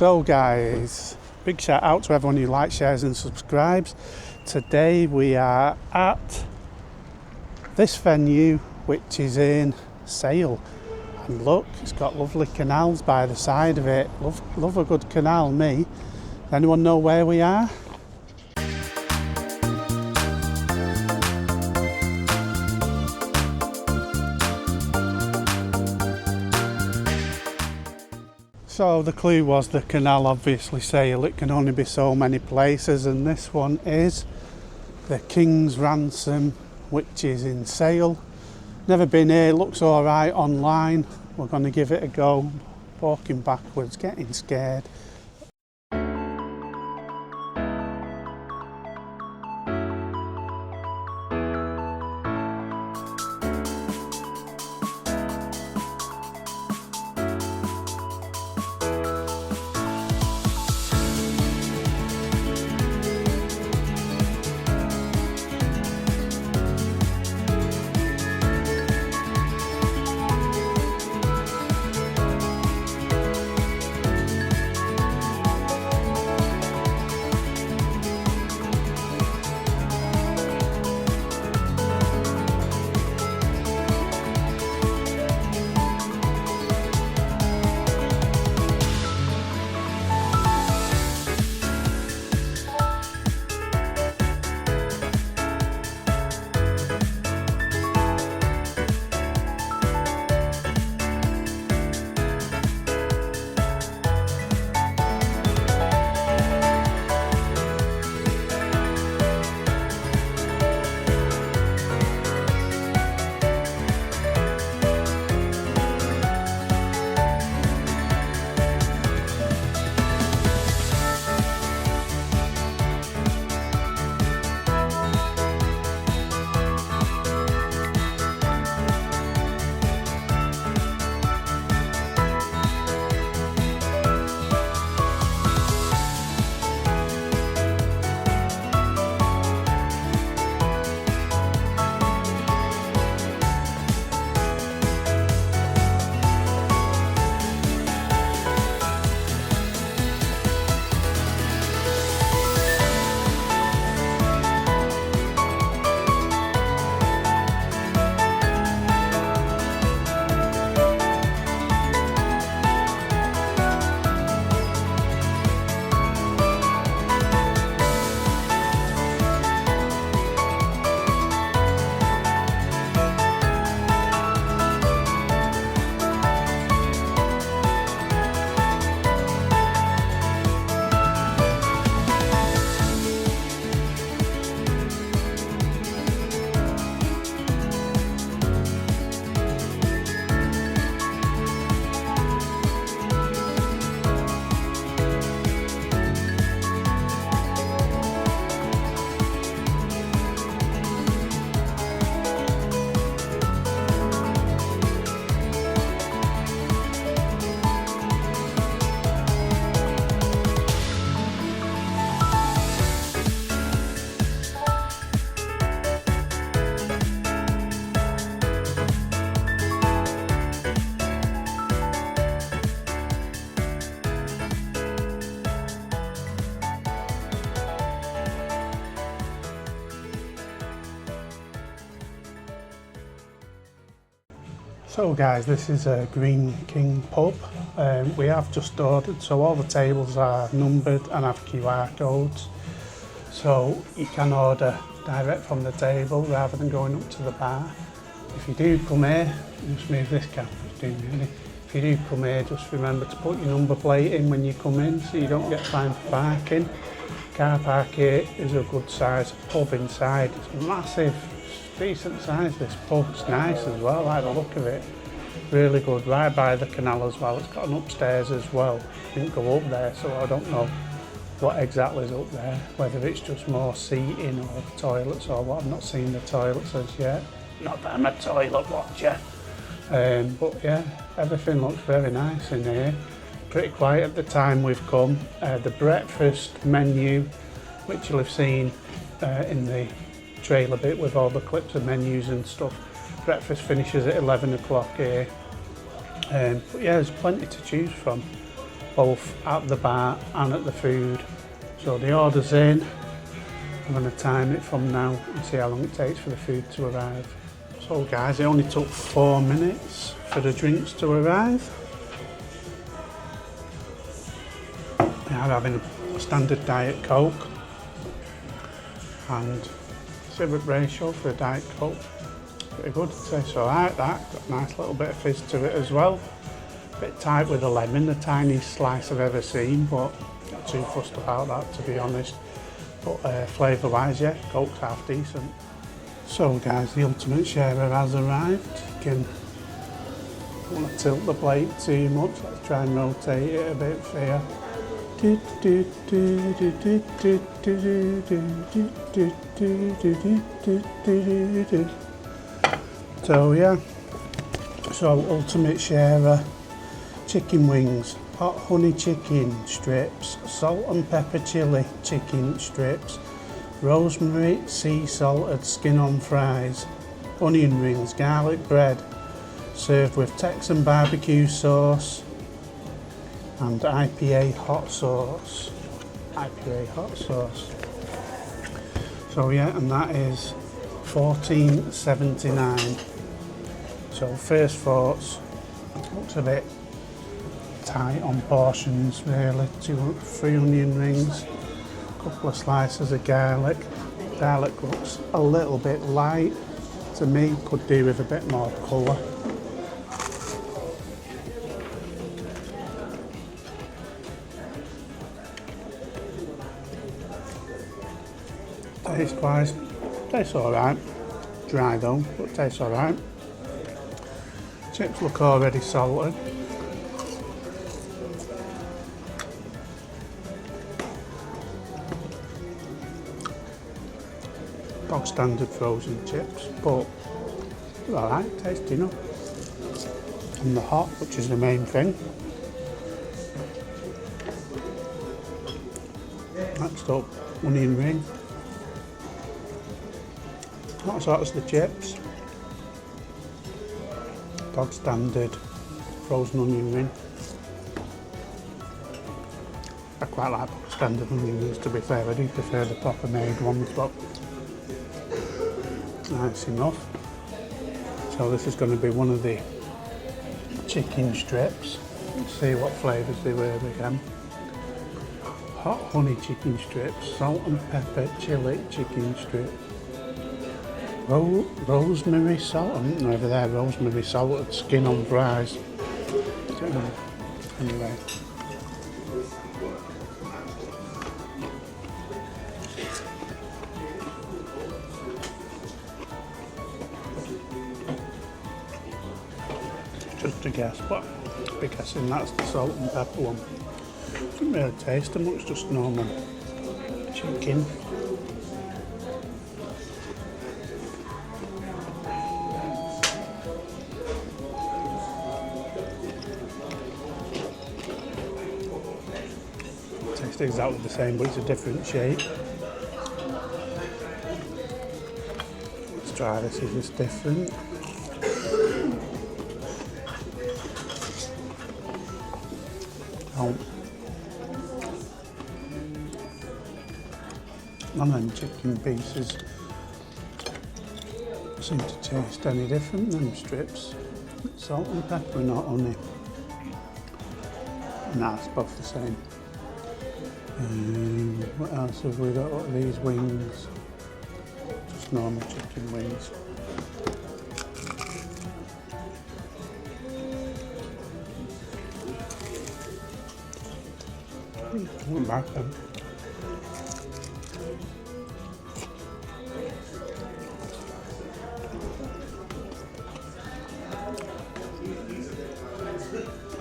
So guys, big shout out to everyone who likes, shares and subscribes. Today we are at this venue which is in Sale, and look, it's got lovely canals by the side of it. Love a good canal, me. Anyone know where we are? So the clue was the canal, obviously Sale, it can only be so many places, and this one is the Kings Ransom, which is in Sale. Never been here, looks alright online. We're going to give it a go. Walking backwards, getting scared. So guys, this is a Green King pub. We have just ordered, so all the tables are numbered and have QR codes. So you can order direct from the table rather than going up to the bar. If you do come here, just move this camera, if you do come here, just remember to put your number plate in when you come in so you don't get fined for parking. Car park here is a good size pub inside. It's massive. Decent size, this pub. It's nice as well, I like the look of it. Really good, right by the canal as well. It's got an upstairs as well. I didn't go up there, so I don't know what exactly is up there, whether it's just more seating or toilets or what. I've not seen the toilets as yet. Not that I'm a toilet watcher. But yeah, everything looks very nice in here. Pretty quiet at the time we've come. The breakfast menu, which you'll have seen in the trailer bit with all the clips of menus and stuff. Breakfast finishes at 11 o'clock here. But yeah, there's plenty to choose from. both at the bar and at the food. So the order's in. I'm going to time it from now and see how long it takes for the food to arrive. So guys, it only took 4 minutes for the drinks to arrive. We are having a standard Diet Coke and syrup ratio for a Diet Coke. Pretty good, it tastes alright that. Got a nice little bit of fizz to it as well. A bit tight with the lemon, the tiniest slice I've ever seen, but not too fussed about that to be honest. But flavour wise, yeah, Coke's half decent. So guys, the ultimate sharer has arrived. You can, don't want to tilt the plate too much, let's try and rotate it a bit for you. So yeah, so ultimate sharer, chicken wings, hot honey chicken strips, salt and pepper chili chicken strips, rosemary sea salted skin on fries, onion rings, garlic bread, served with Texan barbecue sauce and IPA hot sauce. IPA hot sauce. So yeah, and that is $14.79. So first thoughts, looks a bit tight on portions really. 3 onion rings, a couple of slices of garlic. Garlic looks a little bit light to me, could do with a bit more colour. Taste wise, tastes alright. Dry though, but tastes alright. Chips look already salted. Bog standard frozen chips, but they're alright, tasty enough. And they're hot, which is the main thing. Next up, onion ring. Not as hot as the chips. Bog standard frozen onion ring. I quite like bog standard onion rings to be fair. I do prefer the proper made ones, but nice enough. So this is going to be one of the chicken strips. Let's see what flavours they were again. Hot honey chicken strips, salt and pepper chili chicken strip. Rosemary salt, I don't know over there, rosemary salted skin on fries. Anyway. Just a guess, but I'll be guessing that's the salt and pepper one. Doesn't really taste much, just normal chicken. Tastes exactly the same, but it's a different shape. Let's try this, is this different? Oh. None of them chicken pieces seem to taste any different than strips. Salt and pepper, not honey. Nah, it's both the same. What else have we got? What are these wings? Just normal chicken wings. Not bad then.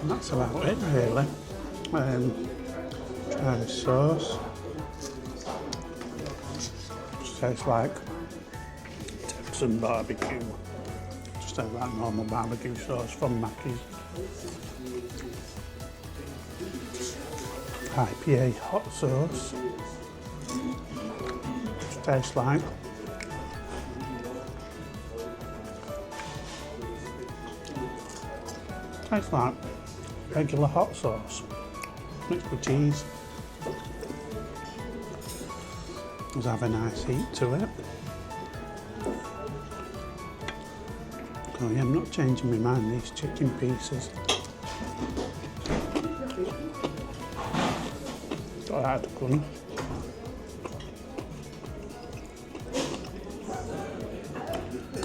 And that's about it really. Try the sauce. Just tastes like Texan barbecue. Just have that normal barbecue sauce from Mackey's. IPA hot sauce. Just tastes like regular hot sauce. mixed with cheese. Does have a nice heat to it. Oh yeah, I'm not changing my mind, these chicken pieces. Thought that had gone.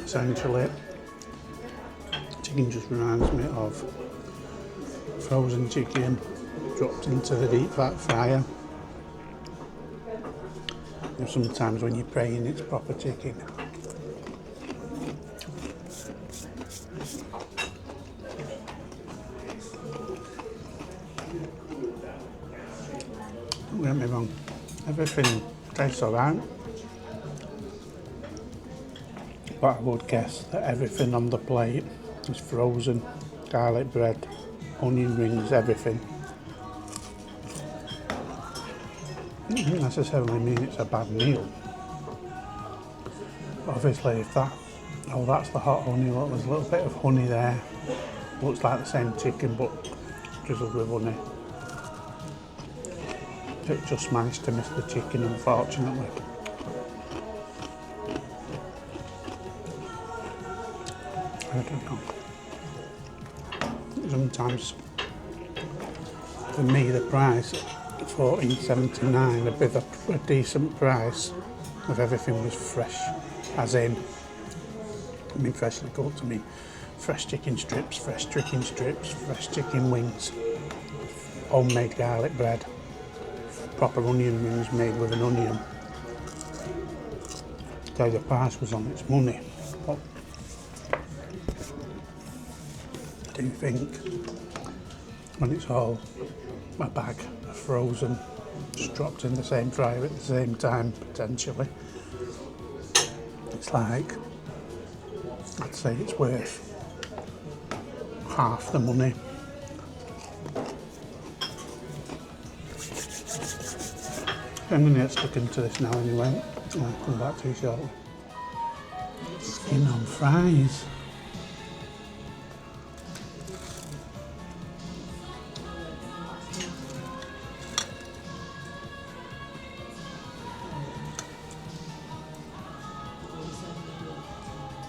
Essentially, chicken just reminds me of frozen chicken dropped into the deep fat fryer. And sometimes when you're praying it's proper chicken. Don't get me wrong, everything tastes alright. But I would guess that everything on the plate is frozen. Garlic bread, onion rings, everything. Doesn't necessarily mean it's a bad meal. Obviously if that, oh that's the hot honey, look, there's a little bit of honey there. Looks like the same chicken but drizzled with honey. It just managed to miss the chicken unfortunately. I don't know. Sometimes, for me, the price, $14.79, would be a decent price if everything was fresh, as in, I mean freshly cooked, I mean fresh chicken strips, fresh chicken wings, homemade garlic bread, proper onion rings made with an onion. So the price was on its money. But I do think when it's all a bag of frozen, just dropped in the same fryer at the same time, potentially, it's like, I'd say it's worth half the money. I'm going to get stuck into this now anyway. I'll come back to you shortly. Skin on fries.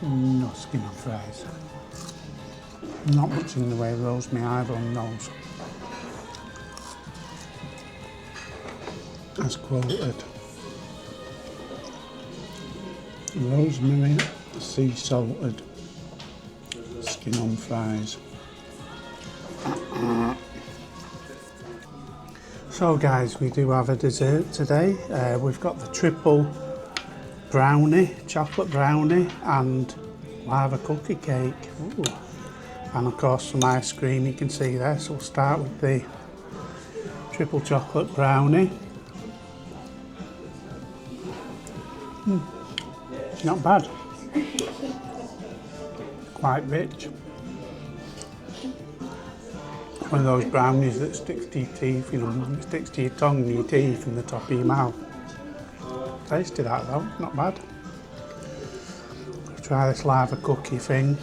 No skin on fries. Not much in the way of rosemary either on those. As quoted. Rosemary, sea salted, skin on fries. So guys, we do have a dessert today. We've got the triple brownie, chocolate brownie and lava cookie cake. Ooh. And of course some ice cream you can see there. So we'll start with the triple chocolate brownie. Not bad. Quite rich. One of those brownies that sticks to your teeth, you know, sticks to your tongue and your teeth and the top of your mouth. Tasty that though, not bad. Try this lava cookie thing.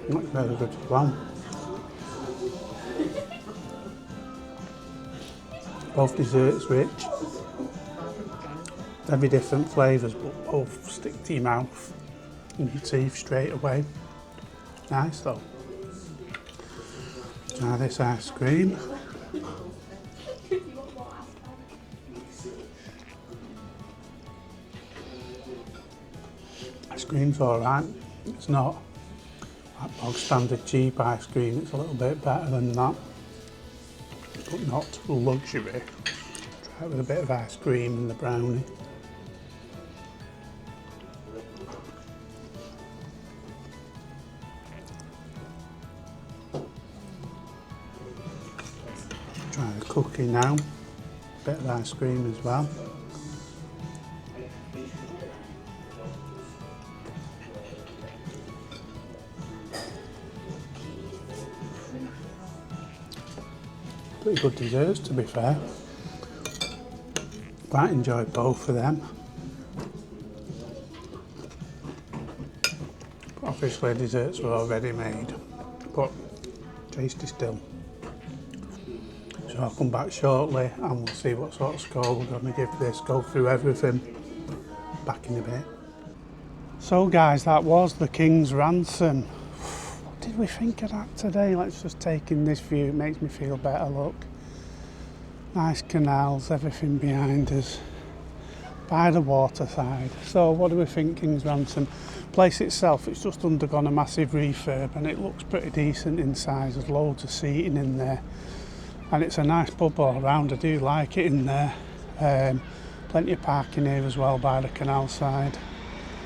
That's very good as well. Both desserts rich. Very different flavours, but both stick to your mouth and your teeth straight away. Nice though. Try this ice cream. Ice cream's alright. It's not like bog standard cheap ice cream, it's a little bit better than that. But not luxury. Try it with a bit of ice cream and the brownie. Try the cookie now. Bit of ice cream as well. Pretty good desserts to be fair. Quite enjoyed both of them. Obviously desserts were already made, but tasty still. So I'll come back shortly and we'll see what sort of score we're going to give this, go through everything. Back in a bit. So guys, that was the King's Ransom. What did we think of that today? Let's just take in this view, it makes me feel better, look. Nice canals, everything behind us. By the waterside. So what do we think, King's Ransom? Place itself, it's just undergone a massive refurb and it looks pretty decent inside. There's loads of seating in there. And it's a nice pub all around, I do like it in there. Plenty of parking here as well by the canal side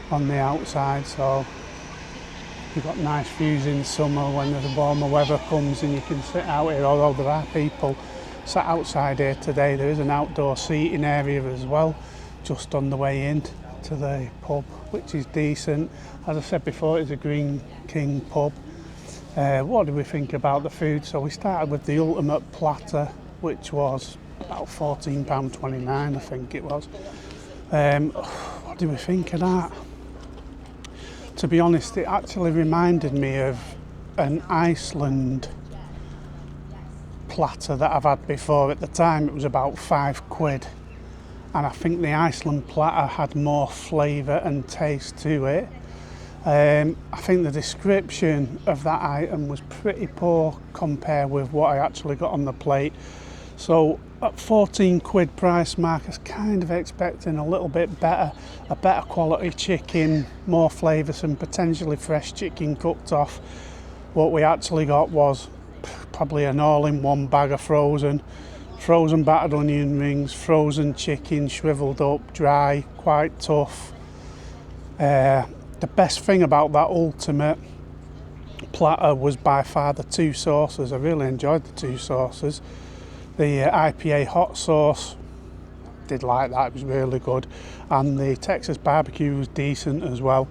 on the outside, so you've got nice views in summer when the warmer weather comes and you can sit out here, although there are people sat outside here today. There is an outdoor seating area as well just on the way in to the pub, which is decent. As I said before, it's a Green King pub. What do we think about the food? So we started with the ultimate platter, which was about £14.29, I think it was. What do we think of that? To be honest, it actually reminded me of an Iceland platter that I've had before. At the time it was about £5, and I think the Iceland platter had more flavour and taste to it. I think the description of that item was pretty poor compared with what I actually got on the plate. So at £14 price mark, I was kind of expecting a little bit better, a better quality chicken, more flavoursome, potentially fresh chicken cooked off. What we actually got was probably an all-in-one bag of frozen battered onion rings, frozen chicken, shriveled up, dry, quite tough. The best thing about that ultimate platter was by far the two sauces. I really enjoyed the two sauces. The IPA hot sauce, did like that, it was really good. And the Texas barbecue was decent as well.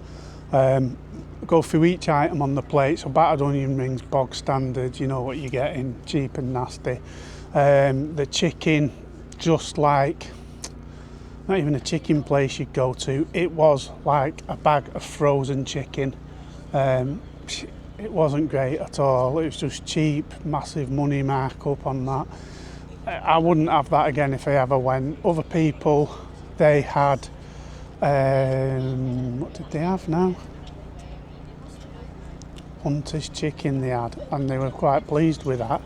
Go through each item on the plate. So battered onion rings, bog standard, you know what you're getting, cheap and nasty. The chicken, just like, not even a chicken place you'd go to, it was like a bag of frozen chicken. It wasn't great at all, it was just cheap, massive money markup on that. I wouldn't have that again if I ever went. Other people, they had, what did they have now? Hunter's chicken they had, and they were quite pleased with that.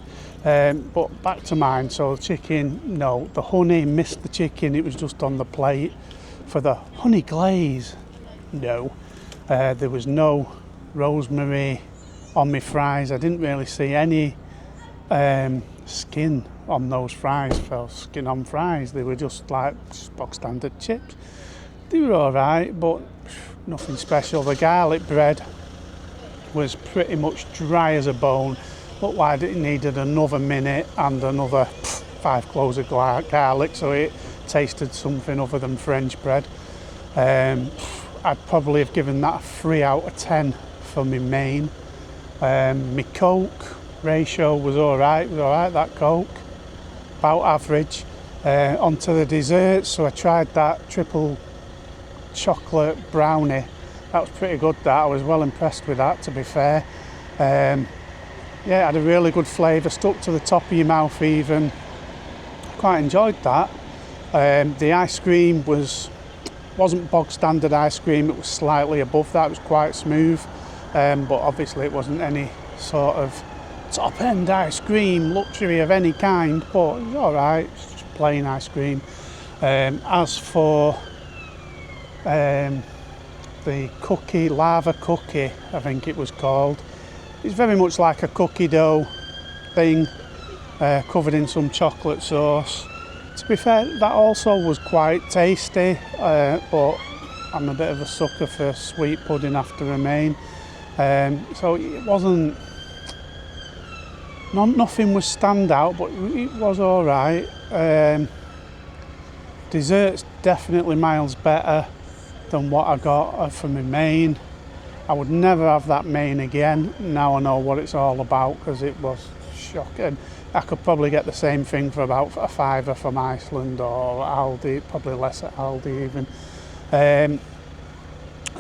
But back to mine, so chicken, no. The honey, missed the chicken, it was just on the plate. For the honey glaze, no. There was no rosemary on my fries. I didn't really see any skin on those fries, for skin on fries. They were just like box standard chips. They were alright, but nothing special. The garlic bread was pretty much dry as a bone. Looked like it needed another minute and another 5 cloves of garlic, so it tasted something other than French bread. I'd probably have given that a 3 out of 10 for my main. My Coke ratio was alright, that Coke, about average. Onto the desserts, so I tried that triple chocolate brownie. That was pretty good, that. I was well impressed with that, to be fair. Yeah, it had a really good flavour, stuck to the top of your mouth even. Quite enjoyed that. The ice cream wasn't bog standard ice cream, it was slightly above that, it was quite smooth. But obviously it wasn't any sort of top end ice cream, luxury of any kind, but it was alright, it's just plain ice cream. As for the cookie, lava cookie, I think it was called, it's very much like a cookie dough thing, covered in some chocolate sauce. To be fair, that also was quite tasty, but I'm a bit of a sucker for sweet pudding after a main. So it wasn't, nothing was standout, but it was alright. Desserts definitely miles better than what I got from my main. I would never have that main again. Now I know what it's all about, because it was shocking. I could probably get the same thing for about a £5 from Iceland or Aldi, probably less at Aldi even.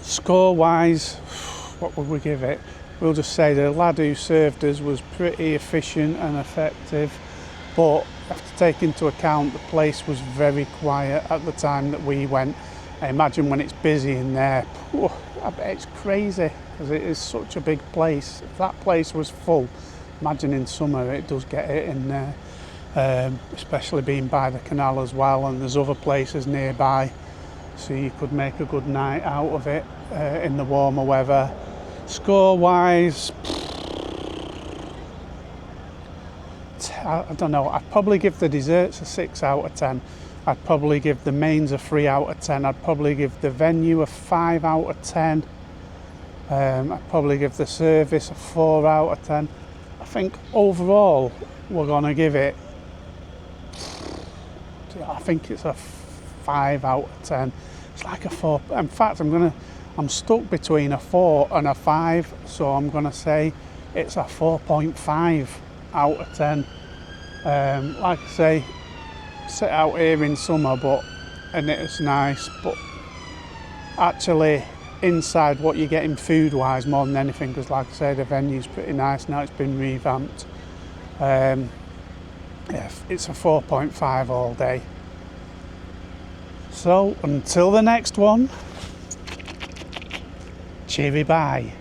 Score wise, what would we give it? We'll just say the lad who served us was pretty efficient and effective, but have to take into account the place was very quiet at the time that we went. I imagine when it's busy in there, I bet it's crazy because it is such a big place. If that place was full, imagine in summer it does get it in there, especially being by the canal as well, and there's other places nearby, so you could make a good night out of it in the warmer weather. Score wise, I don't know, I'd probably give the desserts a 6 out of 10. I'd probably give the mains a 3 out of 10. I'd probably give the venue a 5 out of 10. I'd probably give the service a 4 out of 10. I think overall we're going to give it, I think it's a 5 out of 10. It's like a 4. In fact, I'm stuck between a 4 and a 5, so I'm going to say it's a 4.5 out of 10. Like I say, sit out here in summer, and it's nice, but actually inside what you're getting food wise more than anything, because like I say, the venue's pretty nice now, it's been revamped. Yeah, it's a 4.5 all day. So until the next one, cheery bye.